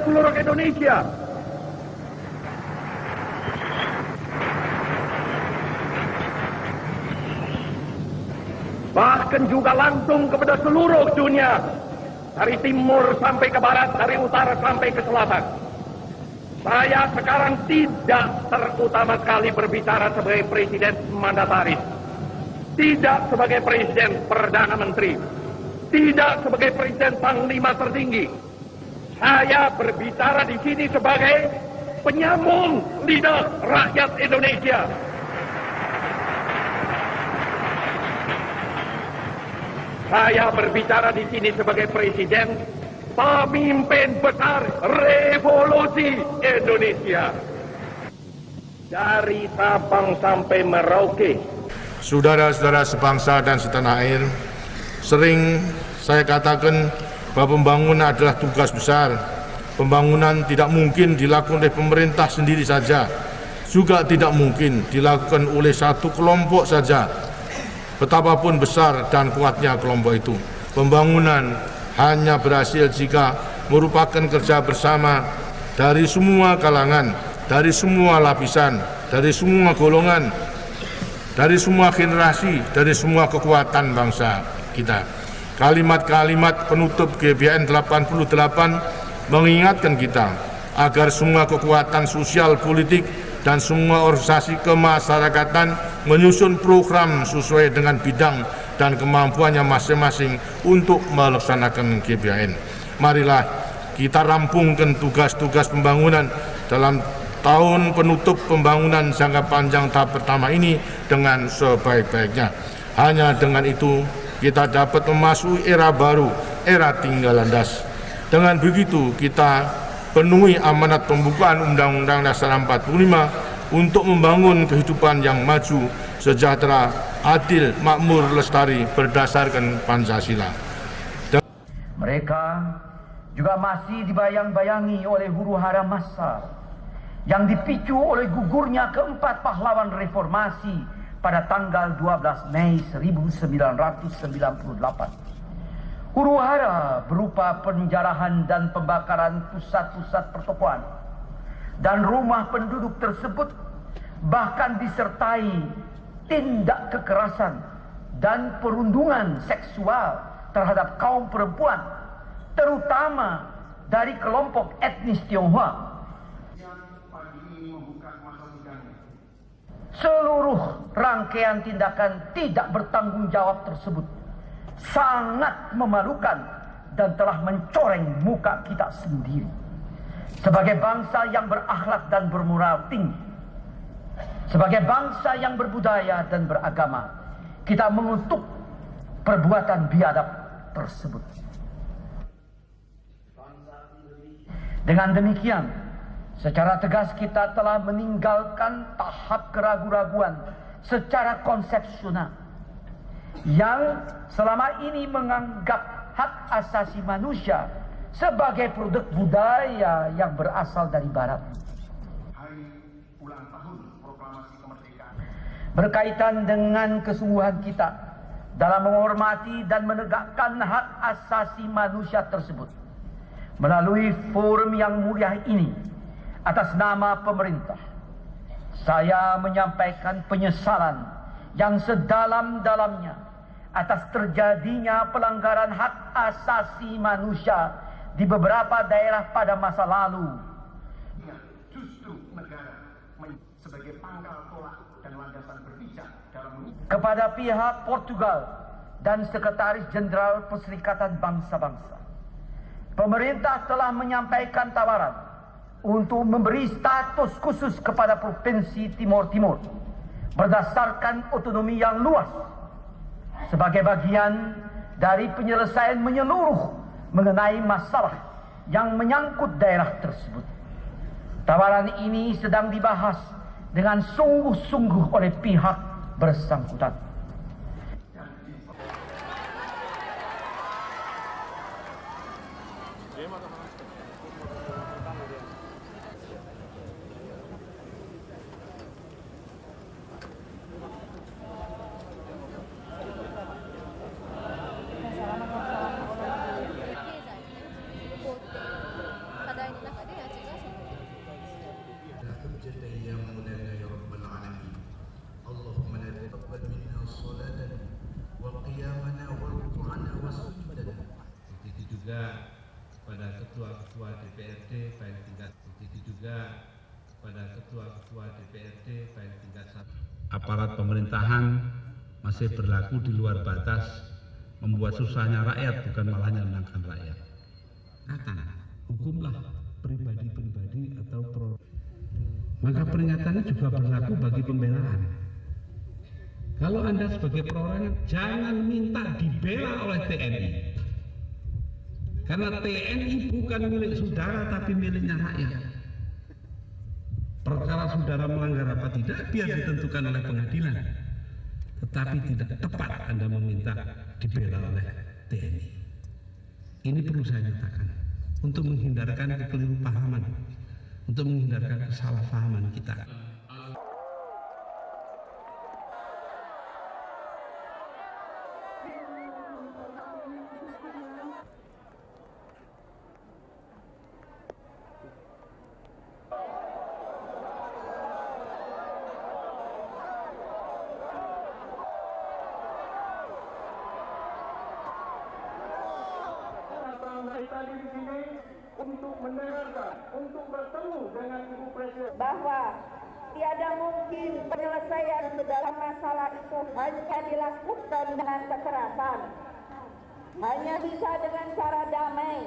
seluruh Indonesia. Bahkan juga langsung kepada seluruh dunia, dari timur sampai ke barat, dari utara sampai ke selatan. Saya sekarang tidak terutama sekali berbicara sebagai presiden mandataris, tidak sebagai presiden perdana menteri, tidak sebagai presiden panglima tertinggi. Saya berbicara di sini sebagai penyambung lidah rakyat Indonesia. Saya berbicara di sini sebagai presiden pemimpin besar revolusi Indonesia. Dari Sabang sampai Merauke. Saudara-saudara sebangsa dan setanah air, sering saya katakan bahwa pembangunan adalah tugas besar. Pembangunan tidak mungkin dilakukan oleh pemerintah sendiri saja, juga tidak mungkin dilakukan oleh satu kelompok saja. Betapapun besar dan kuatnya kelompok itu, pembangunan hanya berhasil jika merupakan kerja bersama dari semua kalangan, dari semua lapisan, dari semua golongan, dari semua generasi, dari semua kekuatan bangsa kita. Kalimat-kalimat penutup GBHN 88 mengingatkan kita agar semua kekuatan sosial politik dan semua organisasi kemasyarakatan menyusun program sesuai dengan bidang dan kemampuannya masing-masing untuk melaksanakan GBHN. Marilah kita rampungkan tugas-tugas pembangunan dalam tahun penutup pembangunan jangka panjang tahap pertama ini dengan sebaik-baiknya. Hanya dengan itu kita dapat memasuki era baru, era tinggal landas. Dengan begitu kita penuhi amanat pembukaan Undang-Undang Dasar 45 untuk membangun kehidupan yang maju, sejahtera, adil, makmur, lestari berdasarkan Pancasila. Mereka juga masih dibayang-bayangi oleh huru-hara massa yang dipicu oleh gugurnya keempat pahlawan reformasi pada tanggal 12 Mei 1998. Huru-hara berupa penjarahan dan pembakaran pusat-pusat pertokoan dan rumah penduduk tersebut, bahkan disertai tindak kekerasan dan perundungan seksual terhadap kaum perempuan, terutama dari kelompok etnis Tionghoa. Seluruh rangkaian tindakan tidak bertanggung jawab tersebut sangat memalukan dan telah mencoreng muka kita sendiri sebagai bangsa yang berakhlak dan bermoral tinggi, sebagai bangsa yang berbudaya dan beragama. Kita mengutuk perbuatan biadab tersebut. Dengan demikian, secara tegas kita telah meninggalkan tahap keraguan-raguan secara konsepsional yang selama ini menganggap hak asasi manusia sebagai produk budaya yang berasal dari Barat. Hari ulang tahun proklamasi kemerdekaan. Berkaitan dengan kesungguhan kita dalam menghormati dan menegakkan hak asasi manusia tersebut, melalui forum yang mulia ini, atas nama pemerintah, saya menyampaikan penyesalan yang sedalam-dalamnya atas terjadinya pelanggaran hak asasi manusia di beberapa daerah pada masa lalu. Justru negara sebagai pangkal tolak dan landasan berpijak dalam kepada pihak Portugal dan Sekretaris Jenderal Perserikatan Bangsa-Bangsa, pemerintah telah menyampaikan tawaran untuk memberi status khusus kepada Provinsi Timur Timur berdasarkan otonomi yang luas sebagai bagian dari penyelesaian menyeluruh mengenai masalah yang menyangkut daerah tersebut. Tawaran ini sedang dibahas dengan sungguh-sungguh oleh pihak bersangkutan.経済、法って課題の中で juga pada ketua-ketua DPRD baik tingkat begitu juga pada ketua-ketua DPRD baik tingkat aparat pemerintahan masih berlaku di luar batas, membuat susahnya rakyat bukan malah menyenangkan rakyat. Hukumlah pribadi-pribadi atau maka peringatannya juga berlaku bagi pembelaan. Kalau Anda sebagai perorangan jangan minta dibela oleh TNI. Karena TNI bukan milik saudara tapi miliknya rakyat. Perkara saudara melanggar apa tidak biar ditentukan oleh pengadilan. Tetapi tidak tepat Anda meminta dibela oleh TNI. Ini perlu saya nyatakan untuk menghindarkan kekelirupahaman, untuk menghindarkan kesalahpahaman kita. Tadi di sini untuk mendengarkan, untuk bertemu dengan Ibu Presiden. Bahwa tiada mungkin penyelesaian segala masalah itu hanya dilakukan dengan kekerasan. Hanya bisa dengan cara damai.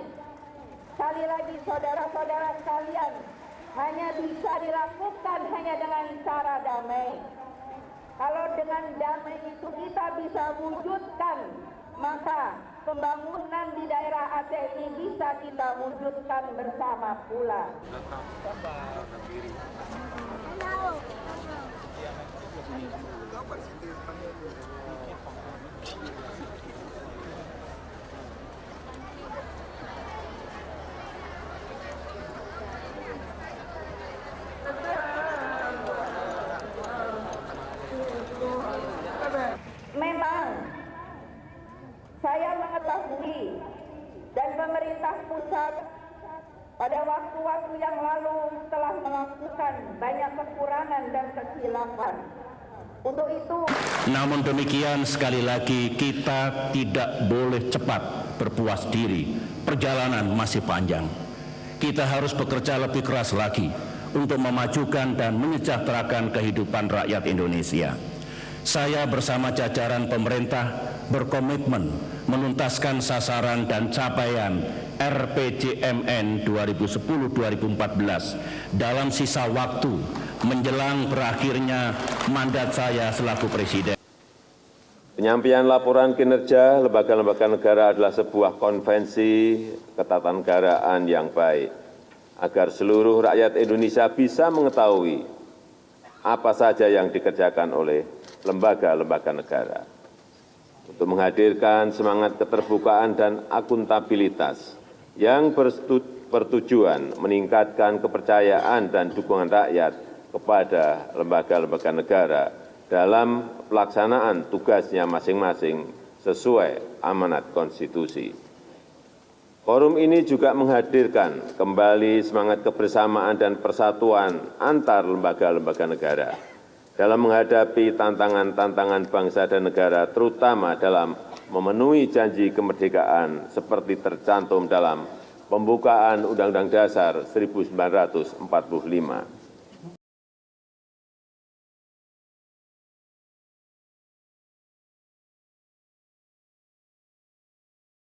Sekali lagi saudara-saudara sekalian, hanya bisa dilakukan hanya dengan cara damai. Kalau dengan damai itu kita bisa wujudkan, maka pembangunan di daerah Aceh ini bisa kita wujudkan bersama pula. Memang saya mengetahui dan pemerintah pusat pada waktu-waktu yang lalu telah melakukan banyak kekurangan dan kesilapan. Untuk itu, namun demikian sekali lagi kita tidak boleh cepat berpuas diri. Perjalanan masih panjang. Kita harus bekerja lebih keras lagi untuk memajukan dan menyejahterakan kehidupan rakyat Indonesia. Saya bersama jajaran pemerintah berkomitmen menuntaskan sasaran dan capaian RPJMN 2010-2014 dalam sisa waktu menjelang berakhirnya mandat saya selaku Presiden. Penyampaian laporan kinerja lembaga-lembaga negara adalah sebuah konvensi ketatanegaraan yang baik agar seluruh rakyat Indonesia bisa mengetahui apa saja yang dikerjakan oleh lembaga-lembaga negara. Untuk menghadirkan semangat keterbukaan dan akuntabilitas yang bertujuan meningkatkan kepercayaan dan dukungan rakyat kepada lembaga-lembaga negara dalam pelaksanaan tugasnya masing-masing sesuai amanat konstitusi. Forum ini juga menghadirkan kembali semangat kebersamaan dan persatuan antar lembaga-lembaga negara dalam menghadapi tantangan-tantangan bangsa dan negara, terutama dalam memenuhi janji kemerdekaan seperti tercantum dalam pembukaan Undang-Undang Dasar 1945.